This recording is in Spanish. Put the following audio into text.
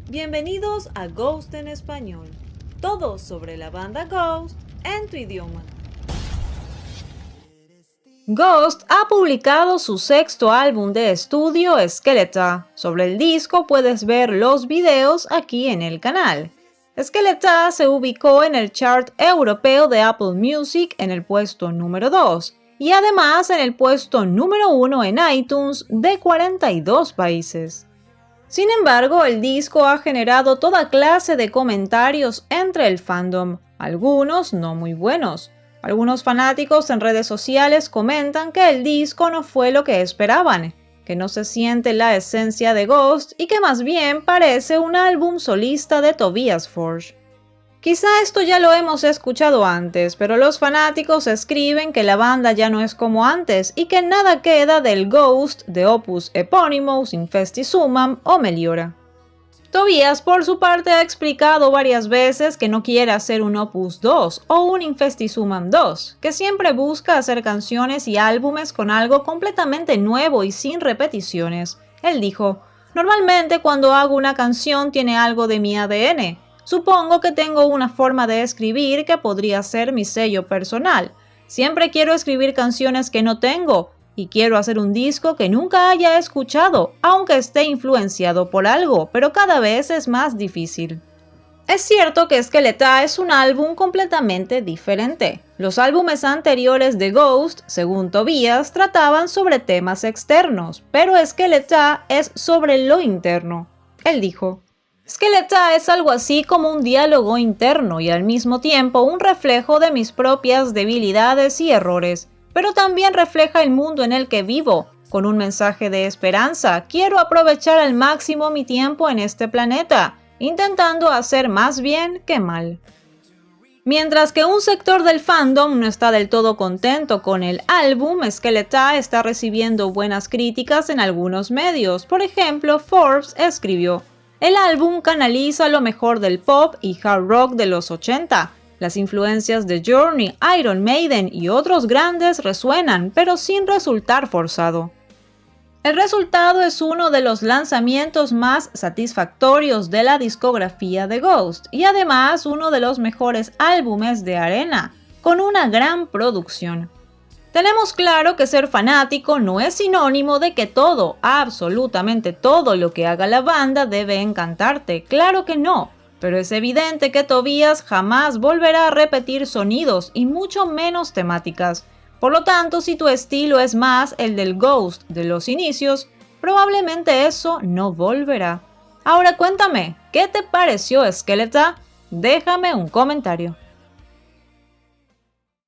Bienvenidos a Ghost en Español. Todo sobre la banda Ghost en tu idioma. Ghost ha publicado su sexto álbum de estudio, Skeleton. Sobre el disco puedes ver los videos aquí en el canal. Skeleton se ubicó en el chart europeo de Apple Music en el puesto número 2 y además en el puesto número 1 en iTunes de 42 países. Sin embargo, el disco ha generado toda clase de comentarios entre el fandom, algunos no muy buenos. Algunos fanáticos en redes sociales comentan que el disco no fue lo que esperaban, que no se siente la esencia de Ghost y que más bien parece un álbum solista de Tobias Forge. Quizá esto ya lo hemos escuchado antes, pero los fanáticos escriben que la banda ya no es como antes y que nada queda del Ghost de Opus Eponymous, Infesti Summum o Meliora. Tobias, por su parte, ha explicado varias veces que no quiere hacer un Opus 2 o un Infesti Summum 2, que siempre busca hacer canciones y álbumes con algo completamente nuevo y sin repeticiones. Él dijo: "Normalmente cuando hago una canción tiene algo de mi ADN. Supongo que tengo una forma de escribir que podría ser mi sello personal. Siempre quiero escribir canciones que no tengo y quiero hacer un disco que nunca haya escuchado, aunque esté influenciado por algo, pero cada vez es más difícil". Es cierto que Skeleton es un álbum completamente diferente. Los álbumes anteriores de Ghost, según Tobias, trataban sobre temas externos, pero Skeleton es sobre lo interno. Él dijo: "Skeleton es algo así como un diálogo interno y al mismo tiempo un reflejo de mis propias debilidades y errores, pero también refleja el mundo en el que vivo. Con un mensaje de esperanza, quiero aprovechar al máximo mi tiempo en este planeta, intentando hacer más bien que mal". Mientras que un sector del fandom no está del todo contento con el álbum, Skeleton está recibiendo buenas críticas en algunos medios. Por ejemplo, Forbes escribió: "El álbum canaliza lo mejor del pop y hard rock de los 80. Las influencias de Journey, Iron Maiden y otros grandes resuenan, pero sin resultar forzado". El resultado es uno de los lanzamientos más satisfactorios de la discografía de Ghost y además uno de los mejores álbumes de arena, con una gran producción. Tenemos claro que ser fanático no es sinónimo de que todo, absolutamente todo lo que haga la banda debe encantarte, claro que no, pero es evidente que Tobias jamás volverá a repetir sonidos y mucho menos temáticas. Por lo tanto, si tu estilo es más el del Ghost de los inicios, probablemente eso no volverá. Ahora cuéntame, ¿qué te pareció Skeleton? Déjame un comentario.